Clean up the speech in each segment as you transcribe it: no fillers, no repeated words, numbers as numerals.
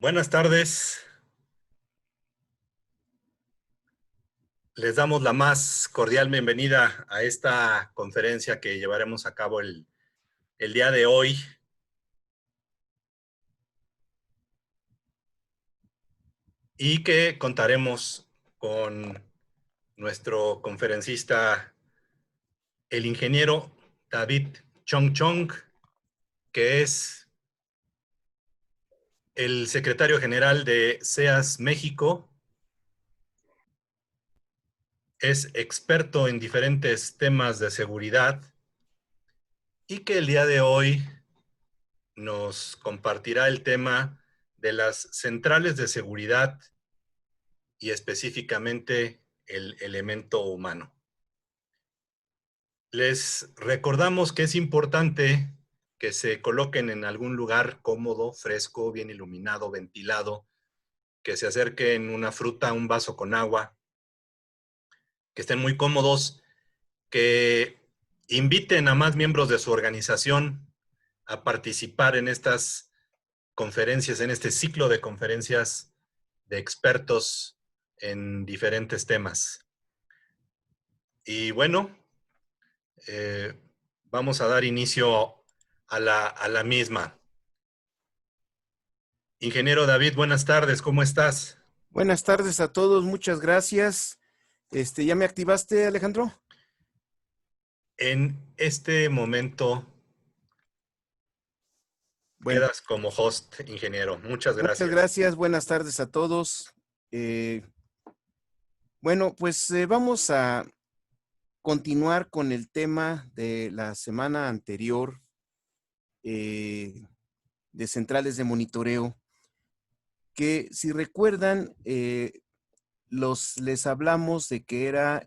Buenas tardes. Les damos la más cordial bienvenida a esta conferencia que llevaremos a cabo el día de hoy. Y que contaremos con nuestro conferencista, el ingeniero David Chong Chong, que es el secretario general de SEAS México. Es experto en diferentes temas de seguridad y que el día de hoy nos compartirá el tema de las centrales de seguridad y específicamente el elemento humano. Les recordamos que es importante que se coloquen en algún lugar cómodo, fresco, bien iluminado, ventilado, que se acerquen una fruta, un vaso con agua, que estén muy cómodos, que inviten a más miembros de su organización a participar en estas conferencias, en este ciclo de conferencias de expertos en diferentes temas. Y bueno, eh, vamos a dar inicio a la misma. Ingeniero David, buenas tardes, ¿cómo estás? Buenas tardes a todos, muchas gracias. ¿Ya me activaste, Alejandro? En este momento Bueno, quedas como host, ingeniero. Muchas muchas gracias. gracias, buenas tardes a todos. Bueno, pues vamos a continuar con el tema de la semana anterior de centrales de monitoreo, que si recuerdan, les hablamos de que era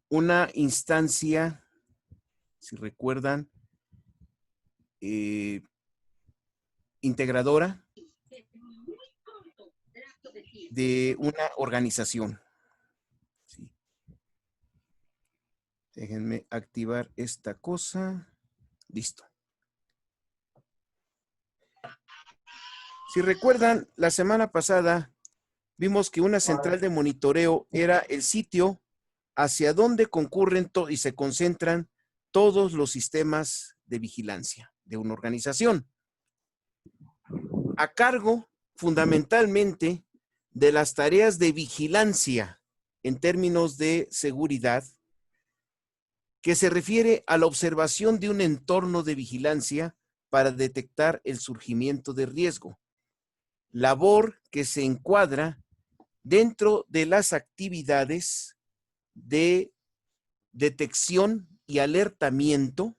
una instancia, si recuerdan, integradora de una organización. Sí. Déjenme activar esta cosa. Listo. Si recuerdan, la semana pasada vimos que una central de monitoreo era el sitio hacia donde concurren y se concentran todos los sistemas de vigilancia de una organización, a cargo fundamentalmente de las tareas de vigilancia en términos de seguridad, que se refiere a la observación de un entorno de vigilancia para detectar el surgimiento de riesgo, labor que se encuadra dentro de las actividades de detección y alertamiento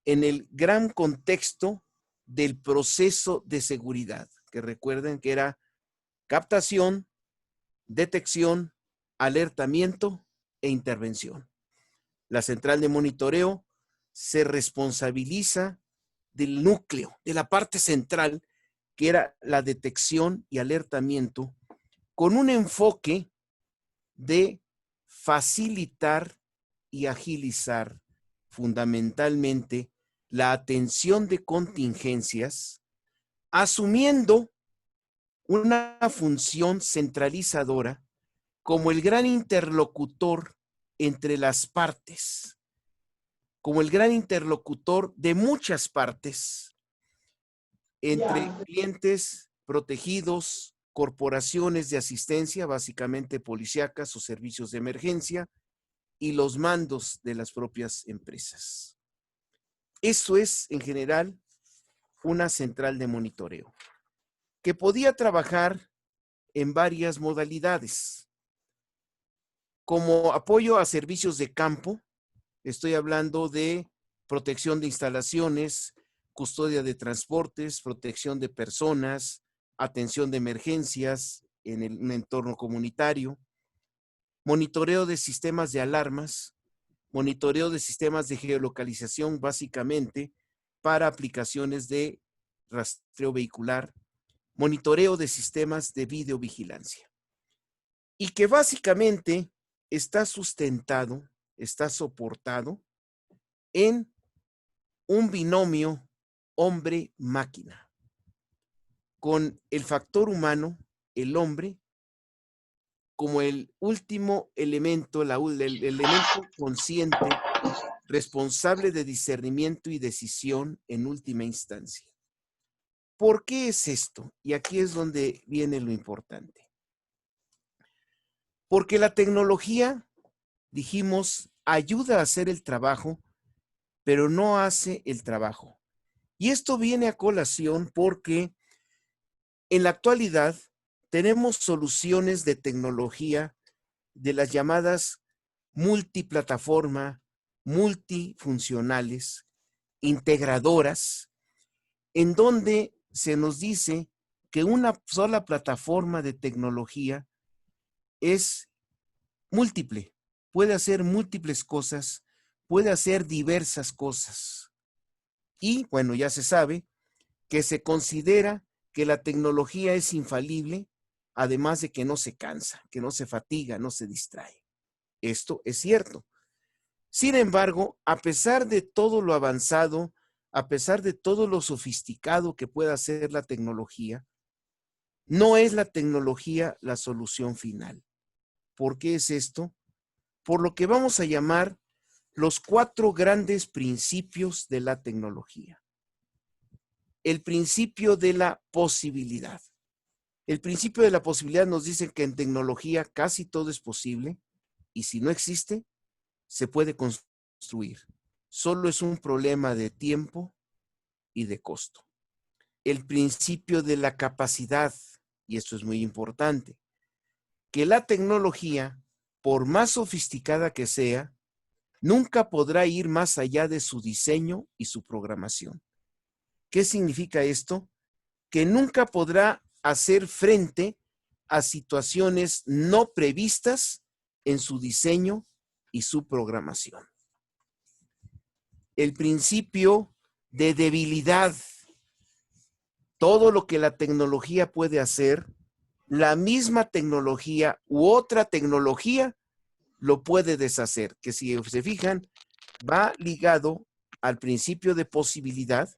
en el gran contexto del proceso de seguridad, que recuerden que era captación, detección, alertamiento e intervención. La central de monitoreo se responsabiliza del núcleo, de la parte central, que era la detección y alertamiento, con un enfoque de facilitar y agilizar fundamentalmente la atención de contingencias, asumiendo una función centralizadora como el gran interlocutor entre las partes, como el gran interlocutor de muchas partes, entre clientes protegidos, corporaciones de asistencia, básicamente policíacas o servicios de emergencia, y los mandos de las propias empresas. Eso es, en general, una central de monitoreo, que podía trabajar en varias modalidades. Como apoyo a servicios de campo, estoy hablando de protección de instalaciones, custodia de transportes, protección de personas, atención de emergencias en un entorno comunitario, monitoreo de sistemas de alarmas, monitoreo de sistemas de geolocalización, básicamente para aplicaciones de rastreo vehicular, monitoreo de sistemas de videovigilancia. Y que básicamente está sustentado, está soportado en un binomio hombre-máquina, con el factor humano, el hombre, como el último elemento, el elemento consciente, responsable de discernimiento y decisión en última instancia. ¿Por qué es esto? Y aquí es donde viene lo importante. Porque la tecnología, dijimos, ayuda a hacer el trabajo, pero no hace el trabajo. Y esto viene a colación porque en la actualidad tenemos soluciones de tecnología de las llamadas multiplataforma, multifuncionales, integradoras, en donde se nos dice que una sola plataforma de tecnología es múltiple, puede hacer múltiples cosas, puede hacer diversas cosas. Y bueno, ya se sabe que se considera que la tecnología es infalible, además de que no se cansa, que no se fatiga, no se distrae. Esto es cierto. Sin embargo, a pesar de todo lo avanzado, a pesar de todo lo sofisticado que pueda ser la tecnología, no es la tecnología la solución final. ¿Por qué es esto? Por lo que vamos a llamar los 4 grandes principios de la tecnología. El principio de la posibilidad. El principio de la posibilidad nos dice que en tecnología casi todo es posible y si no existe, se puede construir. Solo es un problema de tiempo y de costo. El principio de la capacidad, y esto es muy importante, que la tecnología, por más sofisticada que sea, nunca podrá ir más allá de su diseño y su programación. ¿Qué significa esto? Que nunca podrá hacer frente a situaciones no previstas en su diseño y su programación. El principio de debilidad. Todo lo que la tecnología puede hacer, la misma tecnología u otra tecnología lo puede deshacer, que si se fijan, va ligado al principio de posibilidad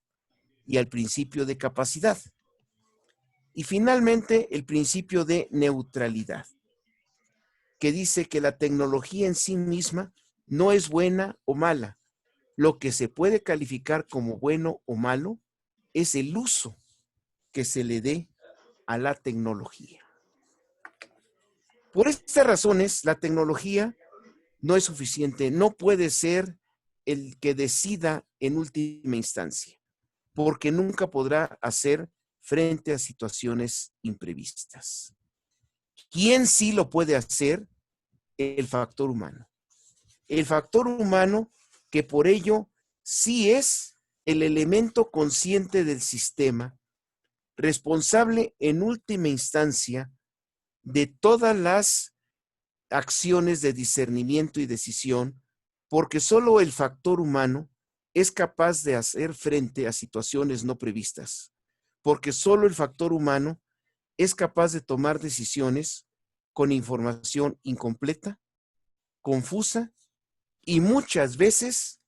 y al principio de capacidad. Y finalmente, el principio de neutralidad, que dice que la tecnología en sí misma no es buena o mala. Lo que se puede calificar como bueno o malo es el uso que se le dé a la tecnología. Por estas razones, la tecnología no es suficiente, no puede ser el que decida en última instancia, porque nunca podrá hacer frente a situaciones imprevistas. ¿Quién sí lo puede hacer? El factor humano. El factor humano que por ello sí es el elemento consciente del sistema, responsable en última instancia de todas las acciones de discernimiento y decisión, porque solo el factor humano es capaz de hacer frente a situaciones no previstas, porque solo el factor humano es capaz de tomar decisiones con información incompleta, confusa y muchas veces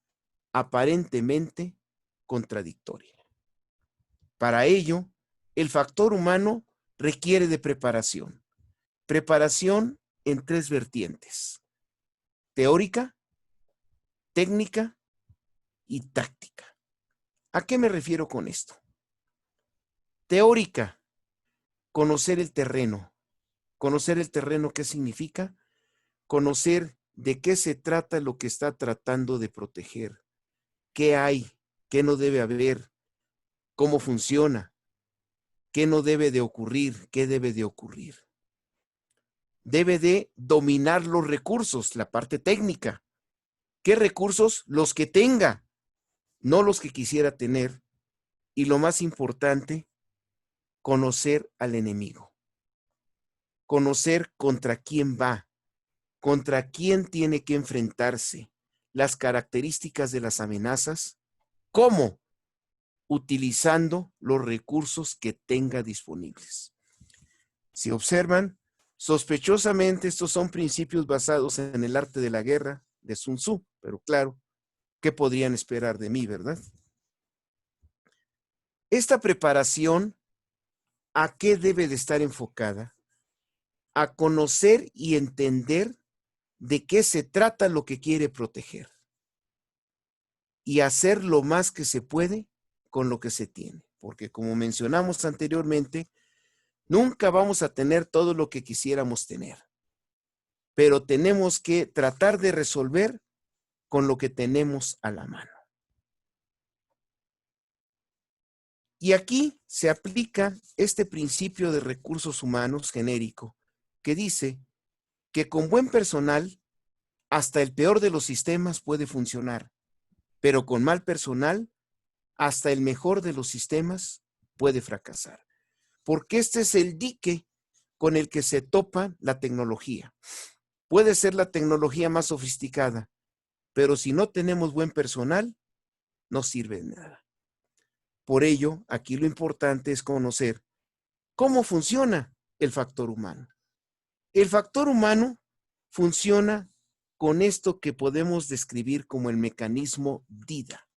aparentemente contradictoria. Para ello, el factor humano requiere de preparación. Preparación en 3 vertientes: teórica, técnica y táctica. ¿A qué me refiero con esto? Teórica, conocer el terreno. Conocer el terreno, ¿qué significa? Conocer de qué se trata lo que está tratando de proteger. ¿Qué hay? ¿Qué no debe haber? ¿Cómo funciona? ¿Qué no debe de ocurrir? ¿Qué debe de ocurrir? Debe de dominar los recursos, la parte técnica. ¿Qué recursos? Los que tenga, no los que quisiera tener. Y lo más importante, conocer al enemigo. Conocer contra quién va, contra quién tiene que enfrentarse, las características de las amenazas, cómo, utilizando los recursos que tenga disponibles. Si observan, sospechosamente estos son principios basados en el arte de la guerra de Sun Tzu, pero claro, ¿qué podrían esperar de mí, verdad? Esta preparación, ¿a qué debe de estar enfocada? A conocer y entender de qué se trata lo que quiere proteger y hacer lo más que se puede con lo que se tiene. Porque como mencionamos anteriormente, nunca vamos a tener todo lo que quisiéramos tener, pero tenemos que tratar de resolver con lo que tenemos a la mano. Y aquí se aplica este principio de recursos humanos genérico que dice que con buen personal hasta el peor de los sistemas puede funcionar, pero con mal personal hasta el mejor de los sistemas puede fracasar. Porque este es el dique con el que se topa la tecnología. Puede ser la tecnología más sofisticada, pero si no tenemos buen personal, no sirve de nada. Por ello, aquí lo importante es conocer cómo funciona el factor humano. El factor humano funciona con esto que podemos describir como el mecanismo DIDA.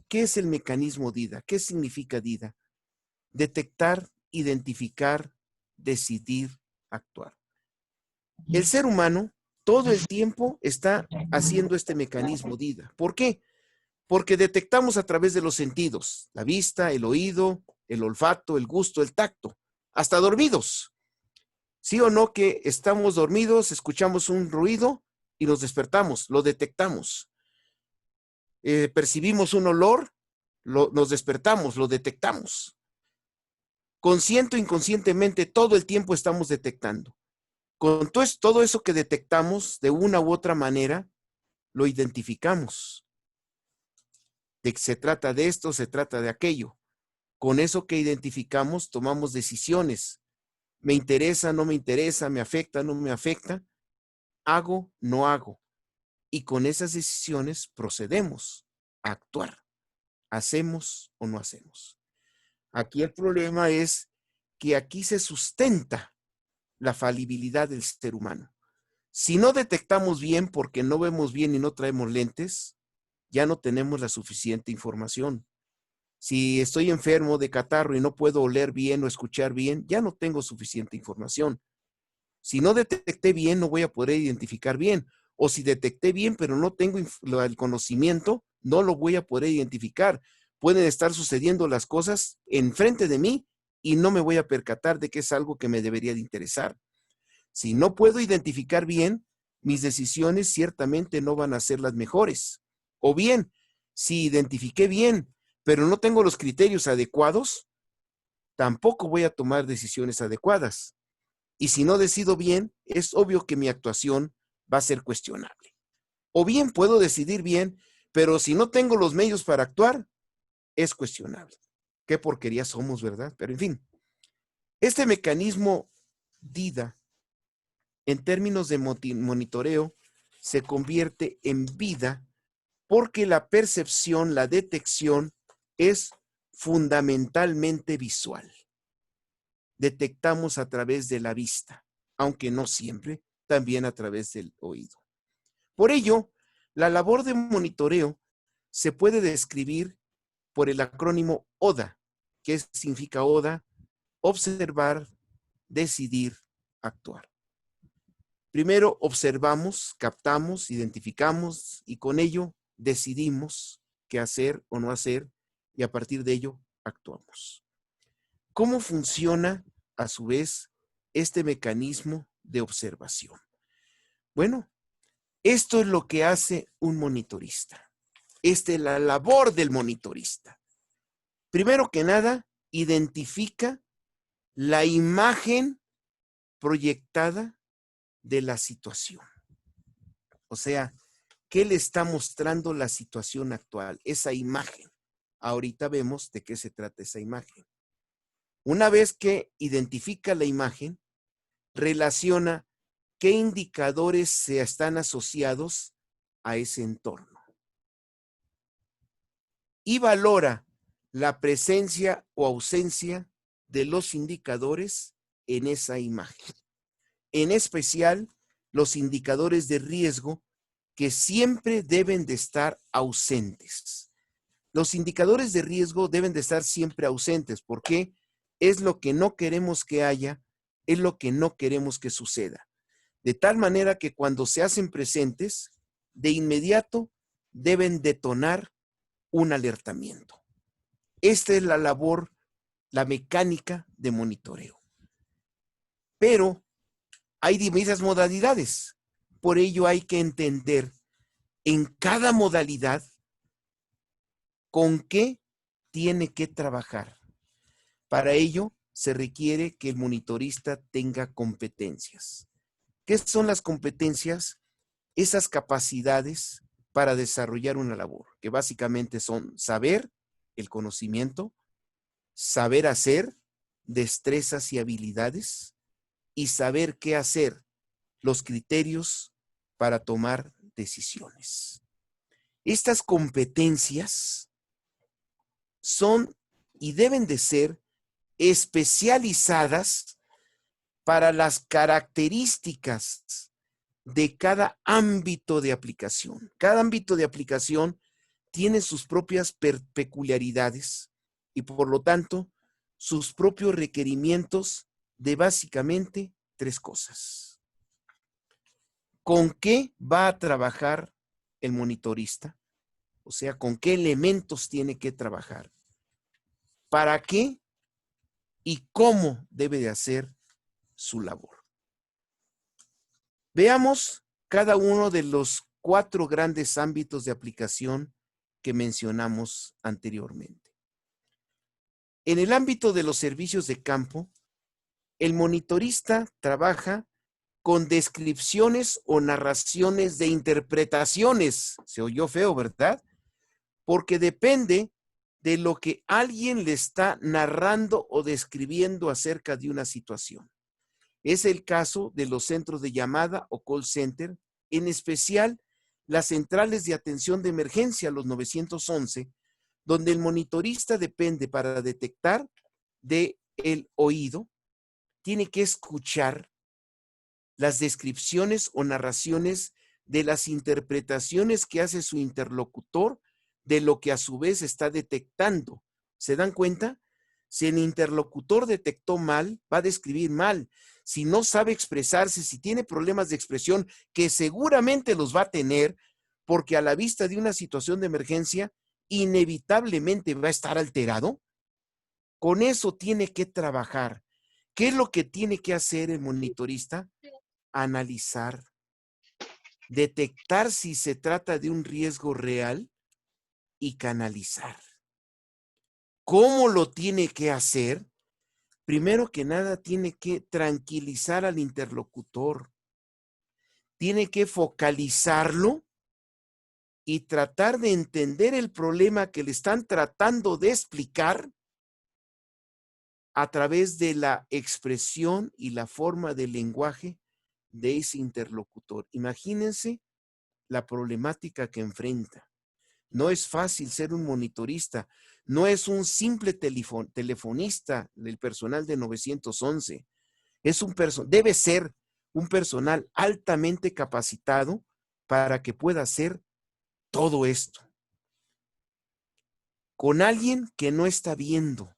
¿Qué es el mecanismo DIDA? ¿Qué significa DIDA? Detectar, identificar, decidir, actuar. El ser humano todo el tiempo está haciendo este mecanismo DIDA. ¿Por qué? Porque detectamos a través de los sentidos, la vista, el oído, el olfato, el gusto, el tacto, hasta dormidos. ¿Sí o no que estamos dormidos, escuchamos un ruido y nos despertamos, lo detectamos? Percibimos un olor, nos despertamos, lo detectamos. Consciente o inconscientemente, todo el tiempo estamos detectando. Con todo eso que detectamos, de una u otra manera, lo identificamos. De que se trata de esto, se trata de aquello. Con eso que identificamos, tomamos decisiones. ¿Me interesa, no me interesa? ¿Me afecta, no me afecta? ¿Hago, no hago? Y con esas decisiones procedemos a actuar. ¿Hacemos o no hacemos? Aquí el problema es que aquí se sustenta la falibilidad del ser humano. Si no detectamos bien porque no vemos bien y no traemos lentes, ya no tenemos la suficiente información. Si estoy enfermo de catarro y no puedo oler bien o escuchar bien, ya no tengo suficiente información. Si no detecté bien, no voy a poder identificar bien. O si detecté bien, pero no tengo el conocimiento, no lo voy a poder identificar. Pueden estar sucediendo las cosas enfrente de mí y no me voy a percatar de que es algo que me debería de interesar. Si no puedo identificar bien, mis decisiones ciertamente no van a ser las mejores. O bien, si identifiqué bien, pero no tengo los criterios adecuados, tampoco voy a tomar decisiones adecuadas. Y si no decido bien, es obvio que mi actuación va a ser cuestionable. O bien puedo decidir bien, pero si no tengo los medios para actuar, es cuestionable. Qué porquería somos, ¿verdad? Pero en fin, este mecanismo DIDA, en términos de monitoreo, se convierte en vida porque la percepción, la detección es fundamentalmente visual. Detectamos a través de la vista, aunque no siempre, también a través del oído. Por ello, la labor de monitoreo se puede describir por el acrónimo ODA, que significa ODA, observar, decidir, actuar. Primero observamos, captamos, identificamos y con ello decidimos qué hacer o no hacer y a partir de ello actuamos. ¿Cómo funciona a su vez este mecanismo de observación? Bueno, esto es lo que hace un monitorista. Esta es la labor del monitorista. Primero que nada, identifica la imagen proyectada de la situación. O sea, ¿qué le está mostrando la situación actual? Esa imagen. Ahorita vemos de qué se trata esa imagen. Una vez que identifica la imagen, relaciona qué indicadores se están asociados a ese entorno. Y valora la presencia o ausencia de los indicadores en esa imagen. En especial, los indicadores de riesgo que siempre deben de estar ausentes. Los indicadores de riesgo deben de estar siempre ausentes porque es lo que no queremos que haya, es lo que no queremos que suceda. De tal manera que cuando se hacen presentes, de inmediato deben detonar un alertamiento. Esta es la labor, la mecánica de monitoreo. Pero hay diversas modalidades. Por ello hay que entender en cada modalidad con qué tiene que trabajar. Para ello se requiere que el monitorista tenga competencias. ¿Qué son las competencias? Esas capacidades para desarrollar una labor, que básicamente son saber, el conocimiento, saber hacer, destrezas y habilidades, y saber qué hacer, los criterios para tomar decisiones. Estas competencias son y deben de ser especializadas para las características de cada ámbito de aplicación. Cada ámbito de aplicación tiene sus propias peculiaridades y por lo tanto sus propios requerimientos de básicamente 3 cosas. ¿Con qué va a trabajar el monitorista? O sea, ¿con qué elementos tiene que trabajar? ¿Para qué? ¿Y cómo debe de hacer su labor? Veamos cada uno de los 4 grandes ámbitos de aplicación que mencionamos anteriormente. En el ámbito de los servicios de campo, el monitorista trabaja con descripciones o narraciones de interpretaciones. Se oyó feo, ¿verdad? Porque depende de lo que alguien le está narrando o describiendo acerca de una situación. Es el caso de los centros de llamada o call center, en especial las centrales de atención de emergencia, los 911, donde el monitorista depende para detectar del oído, tiene que escuchar las descripciones o narraciones de las interpretaciones que hace su interlocutor de lo que a su vez está detectando. ¿Se dan cuenta? Si el interlocutor detectó mal, va a describir mal. Si no sabe expresarse, si tiene problemas de expresión, que seguramente los va a tener, porque a la vista de una situación de emergencia, inevitablemente va a estar alterado. Con eso tiene que trabajar. ¿Qué es lo que tiene que hacer el monitorista? Analizar, detectar si se trata de un riesgo real y canalizar. ¿Cómo lo tiene que hacer? Primero que nada, tiene que tranquilizar al interlocutor. Tiene que focalizarlo y tratar de entender el problema que le están tratando de explicar a través de la expresión y la forma del lenguaje de ese interlocutor. Imagínense la problemática que enfrenta. No es fácil ser un monitorista, no es un simple telefonista del personal de 911. Debe ser un personal altamente capacitado para que pueda hacer todo esto. Con alguien que no está viendo,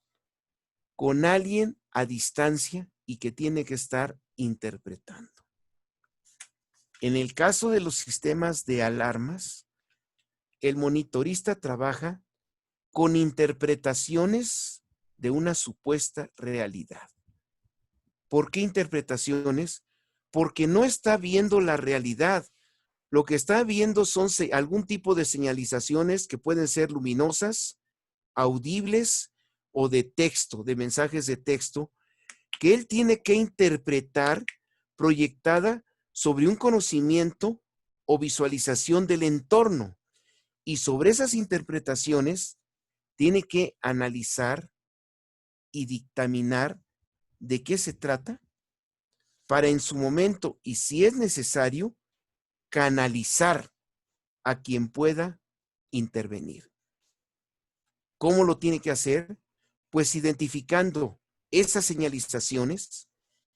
con alguien a distancia y que tiene que estar interpretando. En el caso de los sistemas de alarmas, el monitorista trabaja con interpretaciones de una supuesta realidad. ¿Por qué interpretaciones? Porque no está viendo la realidad. Lo que está viendo son algún tipo de señalizaciones que pueden ser luminosas, audibles o de texto, de mensajes de texto, que él tiene que interpretar proyectada sobre un conocimiento o visualización del entorno. Y sobre esas interpretaciones tiene que analizar y dictaminar de qué se trata para en su momento, y si es necesario, canalizar a quien pueda intervenir. ¿Cómo lo tiene que hacer? Pues identificando esas señalizaciones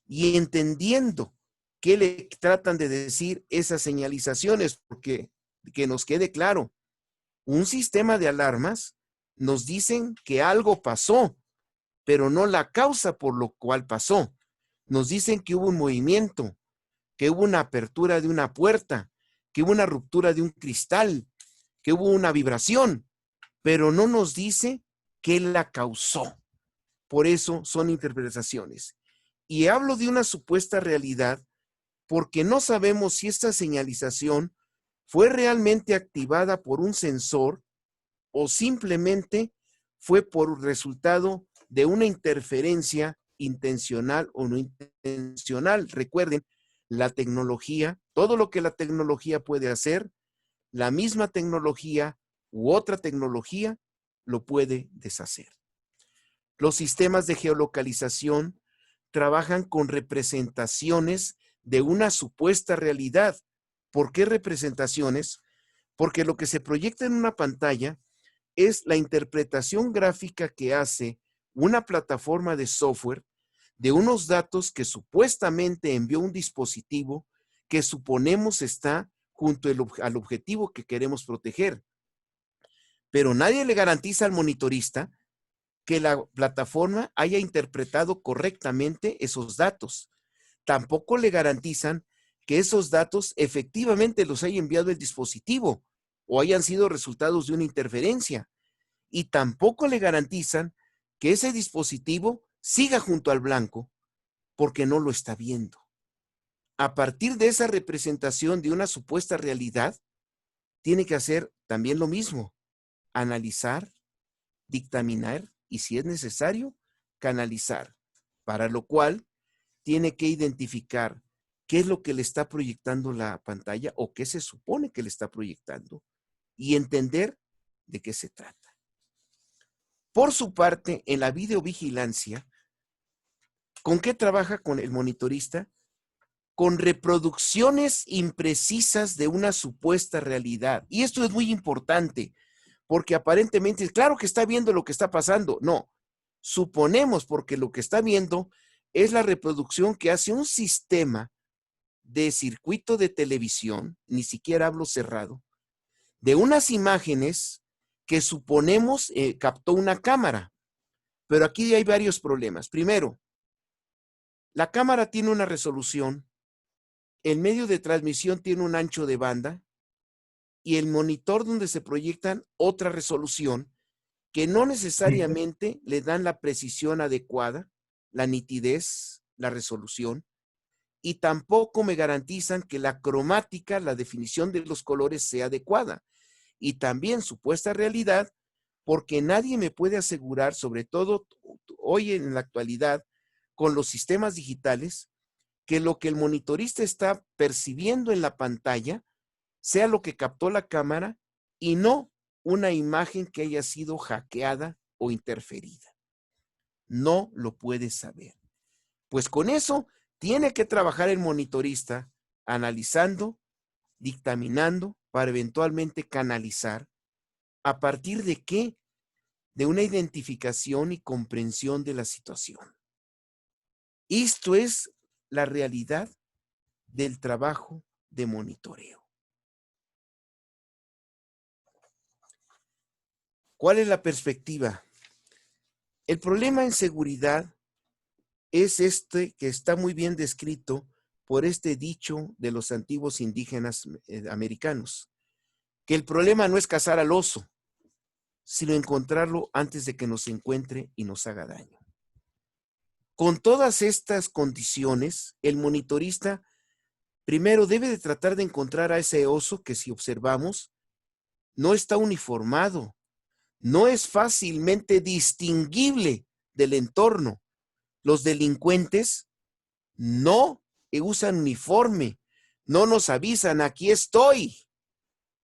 y entendiendo qué le tratan de decir esas señalizaciones, porque que nos quede claro, un sistema de alarmas nos dicen que algo pasó, pero no la causa por lo cual pasó. Nos dicen que hubo un movimiento, que hubo una apertura de una puerta, que hubo una ruptura de un cristal, que hubo una vibración, pero no nos dice qué la causó. Por eso son interpretaciones. Y hablo de una supuesta realidad porque no sabemos si esta señalización fue realmente activada por un sensor o simplemente fue por resultado de una interferencia intencional o no intencional. Recuerden, la tecnología, todo lo que la tecnología puede hacer, la misma tecnología u otra tecnología lo puede deshacer. Los sistemas de geolocalización trabajan con representaciones de una supuesta realidad. ¿Por qué representaciones? Porque lo que se proyecta en una pantalla es la interpretación gráfica que hace una plataforma de software de unos datos que supuestamente envió un dispositivo que suponemos está junto al objetivo que queremos proteger. Pero nadie le garantiza al monitorista que la plataforma haya interpretado correctamente esos datos. Tampoco le garantizan que esos datos efectivamente los haya enviado el dispositivo o hayan sido resultados de una interferencia. Y tampoco le garantizan que ese dispositivo siga junto al blanco porque no lo está viendo. A partir de esa representación de una supuesta realidad, tiene que hacer también lo mismo, analizar, dictaminar y, si es necesario, canalizar, para lo cual tiene que identificar qué es lo que le está proyectando la pantalla o qué se supone que le está proyectando y entender de qué se trata. Por su parte, en la videovigilancia, ¿con qué trabaja con el monitorista? Con reproducciones imprecisas de una supuesta realidad. Y esto es muy importante, porque aparentemente, claro que está viendo lo que está pasando. No, suponemos porque lo que está viendo es la reproducción que hace un sistema de circuito de televisión, ni siquiera hablo cerrado, de unas imágenes que suponemos captó una cámara. Pero aquí hay varios problemas. Primero, la cámara tiene una resolución, el medio de transmisión tiene un ancho de banda y el monitor donde se proyectan otra resolución que no necesariamente le dan la precisión adecuada, la nitidez, la resolución, y tampoco me garantizan que la cromática, la definición de los colores sea adecuada. Y también supuesta realidad, porque nadie me puede asegurar, sobre todo hoy en la actualidad, con los sistemas digitales, que lo que el monitorista está percibiendo en la pantalla sea lo que captó la cámara y no una imagen que haya sido hackeada o interferida. No lo puede saber. Pues con eso tiene que trabajar el monitorista analizando, dictaminando para eventualmente canalizar. ¿A partir de qué? De una identificación y comprensión de la situación. Esto es la realidad del trabajo de monitoreo. ¿Cuál es la perspectiva? El problema en seguridad es este que está muy bien descrito por este dicho de los antiguos indígenas americanos, que el problema no es cazar al oso, sino encontrarlo antes de que nos encuentre y nos haga daño. Con todas estas condiciones, el monitorista primero debe de tratar de encontrar a ese oso que, si observamos, no está uniformado, no es fácilmente distinguible del entorno. Los delincuentes no usan uniforme, no nos avisan, aquí estoy.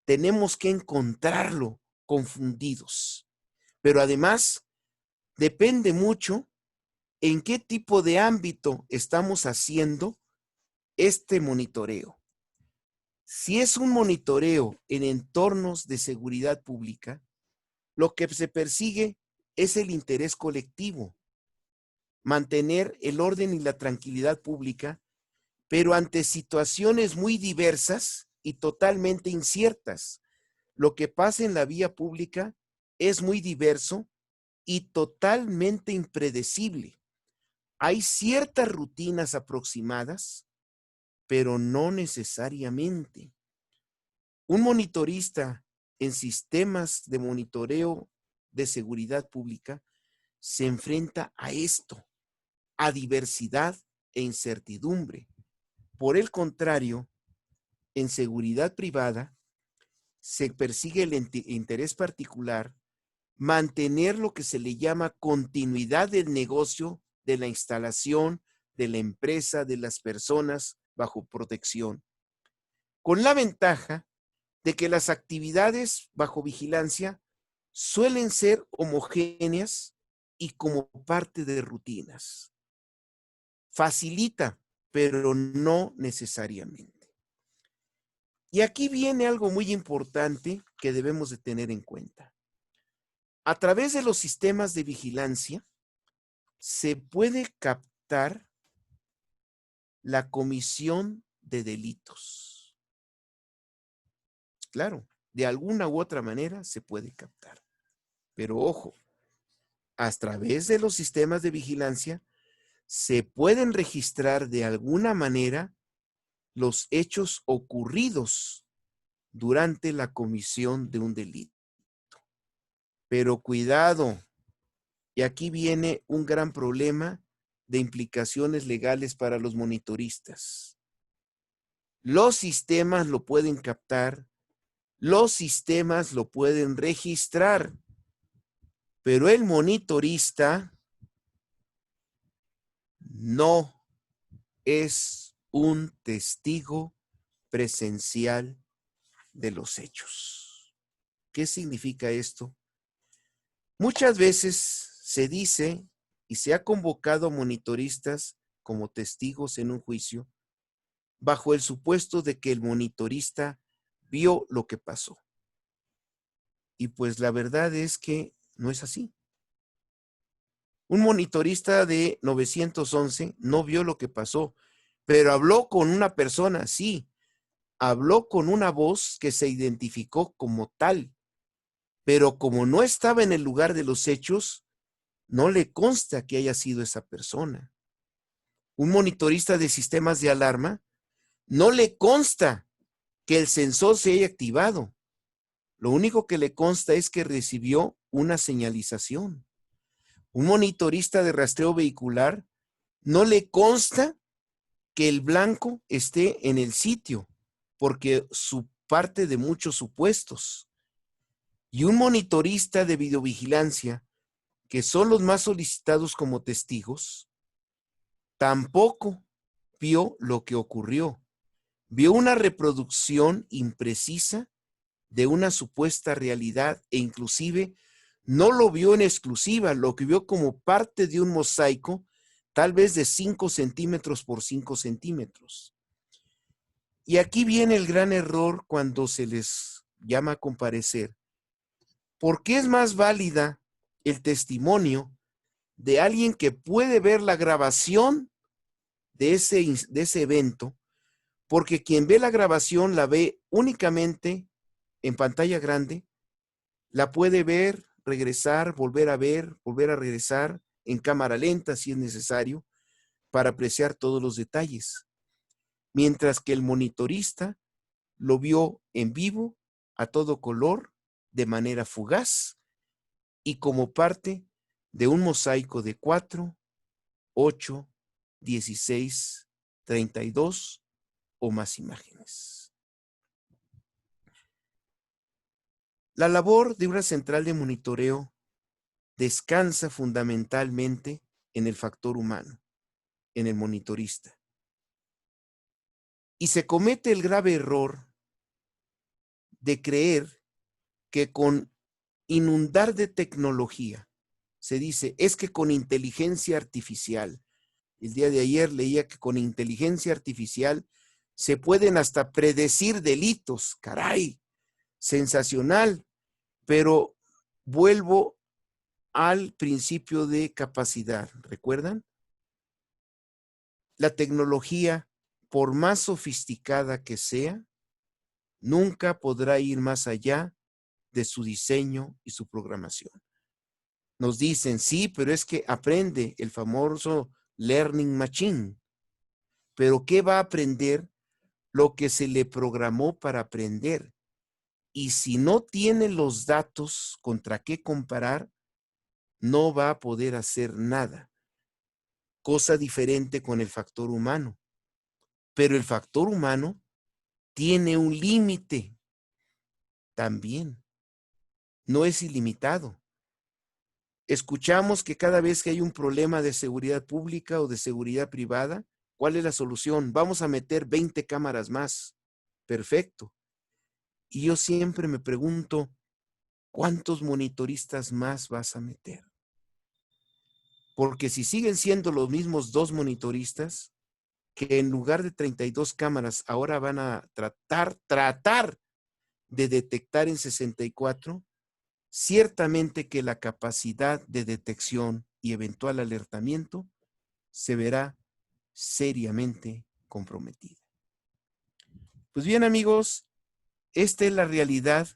Tenemos que encontrarlo confundidos. Pero además, depende mucho en qué tipo de ámbito estamos haciendo este monitoreo. Si es un monitoreo en entornos de seguridad pública, lo que se persigue es el interés colectivo, mantener el orden y la tranquilidad pública, pero ante situaciones muy diversas y totalmente inciertas. Lo que pasa en la vía pública es muy diverso y totalmente impredecible. Hay ciertas rutinas aproximadas, pero no necesariamente. Un monitorista en sistemas de monitoreo de seguridad pública se enfrenta a esto, a diversidad e incertidumbre. Por el contrario, en seguridad privada se persigue el interés particular, mantener lo que se le llama continuidad del negocio, de la instalación, de la empresa, de las personas bajo protección, con la ventaja de que las actividades bajo vigilancia suelen ser homogéneas y como parte de rutinas. Facilita, pero no necesariamente. Y aquí viene algo muy importante que debemos de tener en cuenta. A través de los sistemas de vigilancia se puede captar la comisión de delitos. Claro, de alguna u otra manera se puede captar. Pero ojo, a través de los sistemas de vigilancia se pueden registrar de alguna manera los hechos ocurridos durante la comisión de un delito. Pero cuidado, y aquí viene un gran problema de implicaciones legales para los monitoristas. Los sistemas lo pueden captar, los sistemas lo pueden registrar, pero el monitorista no es un testigo presencial de los hechos. ¿Qué significa esto? Muchas veces se dice y se ha convocado a monitoristas como testigos en un juicio bajo el supuesto de que el monitorista vio lo que pasó. Y pues la verdad es que no es así. Un monitorista de 911 no vio lo que pasó, pero habló con una persona, sí, habló con una voz que se identificó como tal, pero como no estaba en el lugar de los hechos, no le consta que haya sido esa persona. Un monitorista de sistemas de alarma no le consta que el sensor se haya activado. Lo único que le consta es que recibió una señalización. Un monitorista de rastreo vehicular no le consta que el blanco esté en el sitio, porque su parte de muchos supuestos. Y un monitorista de videovigilancia, que son los más solicitados como testigos, tampoco vio lo que ocurrió. Vio una reproducción imprecisa de una supuesta realidad e inclusive no lo vio en exclusiva, lo que vio como parte de un mosaico, tal vez de 5 centímetros por 5 centímetros. Y aquí viene el gran error cuando se les llama a comparecer. ¿Por qué es más válida el testimonio de alguien que puede ver la grabación de ese evento? Porque quien ve la grabación la ve únicamente en pantalla grande, la puede ver, regresar, volver a regresar en cámara lenta si es necesario para apreciar todos los detalles. Mientras que el monitorista lo vio en vivo, a todo color, de manera fugaz y como parte de un mosaico de 4, 8, 16, 32 o más imágenes. La labor de una central de monitoreo descansa fundamentalmente en el factor humano, en el monitorista. Y se comete el grave error de creer que con inundar de tecnología, se dice, es que con inteligencia artificial, el día de ayer leía que con inteligencia artificial se pueden hasta predecir delitos, caray, sensacional, pero vuelvo al principio de capacidad, ¿recuerdan? La tecnología, por más sofisticada que sea, nunca podrá ir más allá de su diseño y su programación. Nos dicen, sí, pero es que aprende el famoso Learning Machine. Pero ¿qué va a aprender? Lo que se le programó para aprender. Y si no tiene los datos contra qué comparar, no va a poder hacer nada. Cosa diferente con el factor humano. Pero el factor humano tiene un límite también. No es ilimitado. Escuchamos que cada vez que hay un problema de seguridad pública o de seguridad privada, ¿cuál es la solución? Vamos a meter 20 cámaras más. Perfecto. Y yo siempre me pregunto, ¿cuántos monitoristas más vas a meter? Porque si siguen siendo los mismos 2 monitoristas, que en lugar de 32 cámaras ahora van a tratar de detectar en 64, ciertamente que la capacidad de detección y eventual alertamiento se verá seriamente comprometida. Pues bien, amigos, esta es la realidad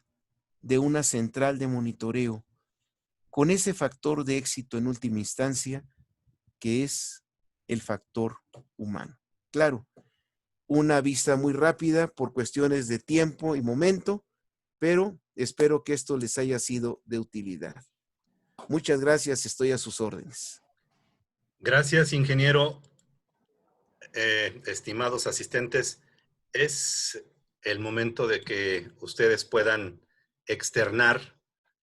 de una central de monitoreo con ese factor de éxito en última instancia que es el factor humano. Claro, una vista muy rápida por cuestiones de tiempo y momento, pero espero que esto les haya sido de utilidad. Muchas gracias, estoy a sus órdenes. Gracias, ingeniero. Estimados asistentes, es el momento de que ustedes puedan externar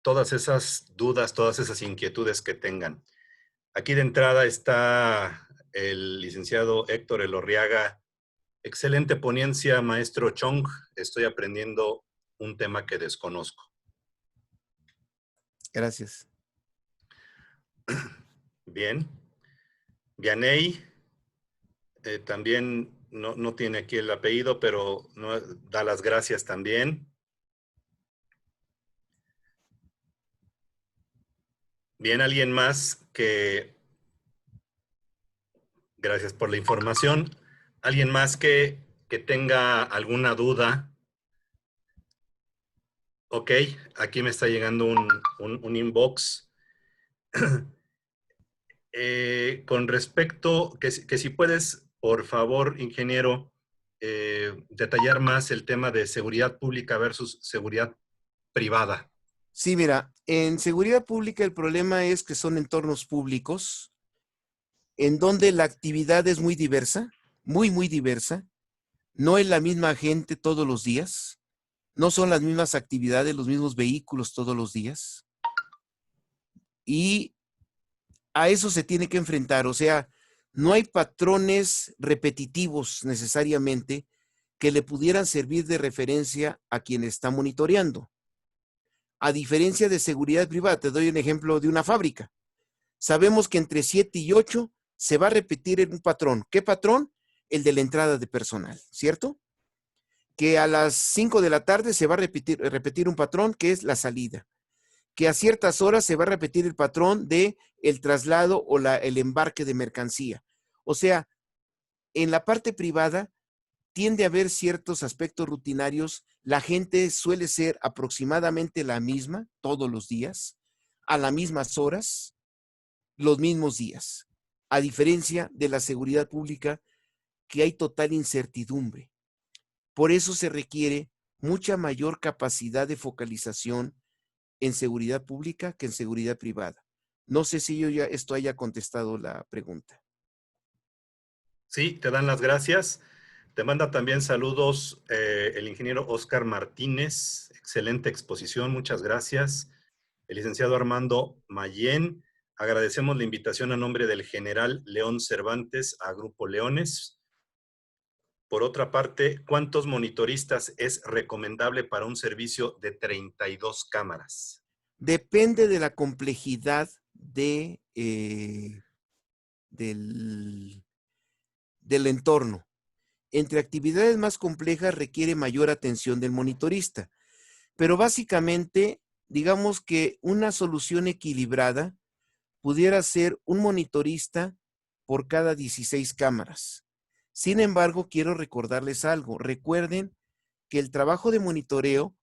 todas esas dudas, todas esas inquietudes que tengan. Aquí de entrada está el licenciado Héctor Elorriaga. Excelente ponencia, maestro Chong. Estoy aprendiendo un tema que desconozco. Gracias. Bien. Vianey, también no tiene aquí el apellido, pero no, da las gracias también. Bien, alguien más que, gracias por la información, alguien más que tenga alguna duda. Ok, aquí me está llegando un inbox. Con respecto, que si puedes, por favor, ingeniero, detallar más el tema de seguridad pública versus seguridad privada. Sí, mira, en seguridad pública el problema es que son entornos públicos en donde la actividad es muy diversa, muy diversa. No es la misma gente todos los días. No son las mismas actividades, los mismos vehículos todos los días. Y a eso se tiene que enfrentar. O sea, no hay patrones repetitivos necesariamente que le pudieran servir de referencia a quien está monitoreando. A diferencia de seguridad privada, te doy un ejemplo de una fábrica. Sabemos que entre 7 y 8 se va a repetir en un patrón. ¿Qué patrón? El de la entrada de personal, ¿cierto? Que a las 5 de la tarde se va a repetir un patrón que es la salida. Que a ciertas horas se va a repetir el patrón de el traslado o el embarque de mercancía. O sea, en la parte privada tiende a haber ciertos aspectos rutinarios. La gente suele ser aproximadamente la misma todos los días, a las mismas horas, los mismos días. A diferencia de la seguridad pública, que hay total incertidumbre. Por eso se requiere mucha mayor capacidad de focalización en seguridad pública que en seguridad privada. No sé si esto haya contestado la pregunta. Sí, te dan las gracias. Te manda también saludos el ingeniero Oscar Martínez. Excelente exposición, muchas gracias. El licenciado Armando Mayén. Agradecemos la invitación a nombre del general León Cervantes a Grupo Leones. Por otra parte, ¿cuántos monitoristas es recomendable para un servicio de 32 cámaras? Depende de la complejidad del entorno. Entre actividades más complejas requiere mayor atención del monitorista, pero básicamente, digamos que una solución equilibrada pudiera ser un monitorista por cada 16 cámaras. Sin embargo, quiero recordarles algo. Recuerden que el trabajo de monitoreo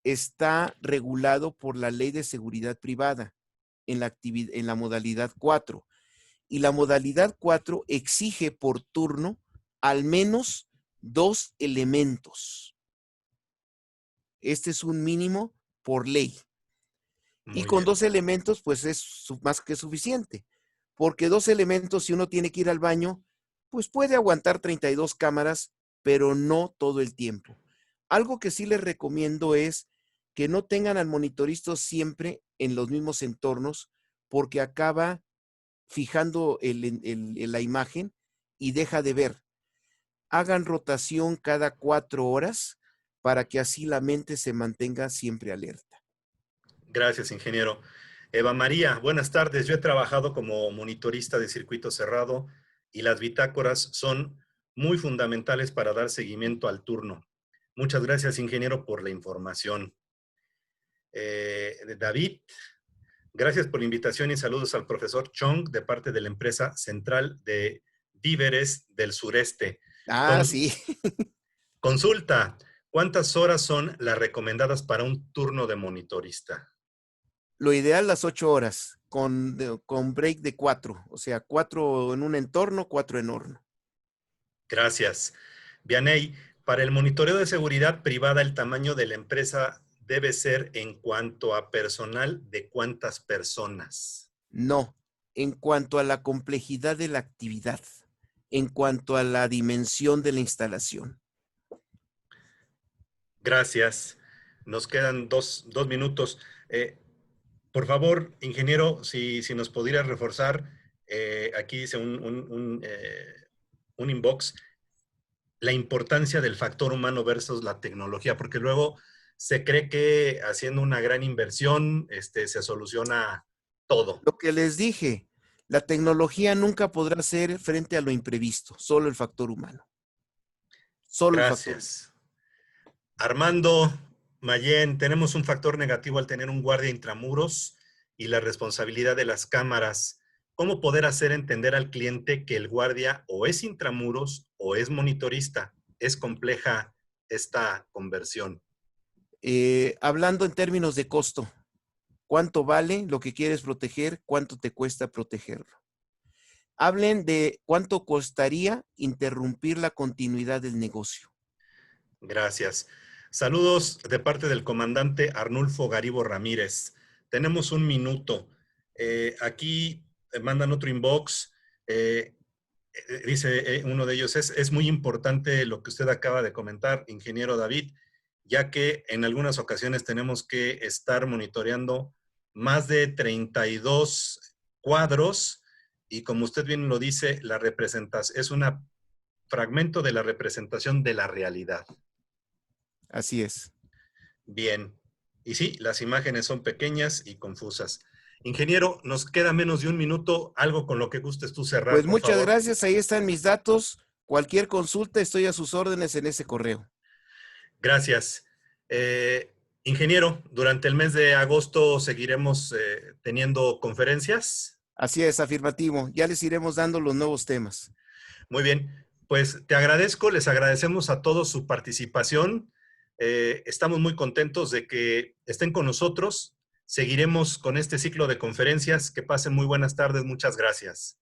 está regulado por la Ley de Seguridad Privada en la modalidad 4. Y la modalidad 4 exige por turno al menos 2 elementos. Este es un mínimo por ley. Y Muy con bien. 2 elementos, pues es más que suficiente. Porque 2 elementos, si uno tiene que ir al baño, pues puede aguantar 32 cámaras, pero no todo el tiempo. Algo que sí les recomiendo es que no tengan al monitorista siempre en los mismos entornos, porque acaba fijando la imagen y deja de ver. Hagan rotación cada 4 horas para que así la mente se mantenga siempre alerta. Gracias, ingeniero. Eva María, buenas tardes. Yo he trabajado como monitorista de circuito cerrado y las bitácoras son muy fundamentales para dar seguimiento al turno. Muchas gracias, ingeniero, por la información. David, gracias por la invitación y saludos al profesor Chong de parte de la empresa central de víveres del sureste. Ah, Con, sí. consulta, ¿cuántas horas son las recomendadas para un turno de monitorista? Lo ideal las 8 horas, con break de 4. O sea, 4 en un entorno, 4 en horno. Gracias. Vianey, para el monitoreo de seguridad privada, el tamaño de la empresa debe ser en cuanto a personal de cuántas personas. No, en cuanto a la complejidad de la actividad, en cuanto a la dimensión de la instalación. Gracias. Nos quedan dos minutos. Por favor, ingeniero, si nos pudiera reforzar, aquí dice un inbox, la importancia del factor humano versus la tecnología, porque luego se cree que haciendo una gran inversión se soluciona todo. Lo que les dije, la tecnología nunca podrá ser frente a lo imprevisto, solo el factor humano. Solo el factor humano. Gracias. Armando Mayen, tenemos un factor negativo al tener un guardia intramuros y la responsabilidad de las cámaras. ¿Cómo poder hacer entender al cliente que el guardia o es intramuros o es monitorista? Es compleja esta conversión. Hablando en términos de costo, ¿cuánto vale lo que quieres proteger? ¿Cuánto te cuesta protegerlo? Hablen de cuánto costaría interrumpir la continuidad del negocio. Gracias. Saludos de parte del comandante Arnulfo Garibo Ramírez. Tenemos un minuto. Aquí mandan otro inbox. Dice uno de ellos, es muy importante lo que usted acaba de comentar, ingeniero David, ya que en algunas ocasiones tenemos que estar monitoreando más de 32 cuadros y como usted bien lo dice, la representación es un fragmento de la representación de la realidad. Así es. Bien. Y sí, las imágenes son pequeñas y confusas. Ingeniero, nos queda menos de un minuto. Algo con lo que gustes tú cerrar, Pues por muchas favor. gracias, ahí están mis datos. Cualquier consulta, estoy a sus órdenes en ese correo. Gracias. Ingeniero, durante el mes de agosto seguiremos teniendo conferencias. Así es, afirmativo. Ya les iremos dando los nuevos temas. Muy bien. Pues te agradezco, les agradecemos a todos su participación. Estamos muy contentos de que estén con nosotros. Seguiremos con este ciclo de conferencias. Que pasen muy buenas tardes. Muchas gracias.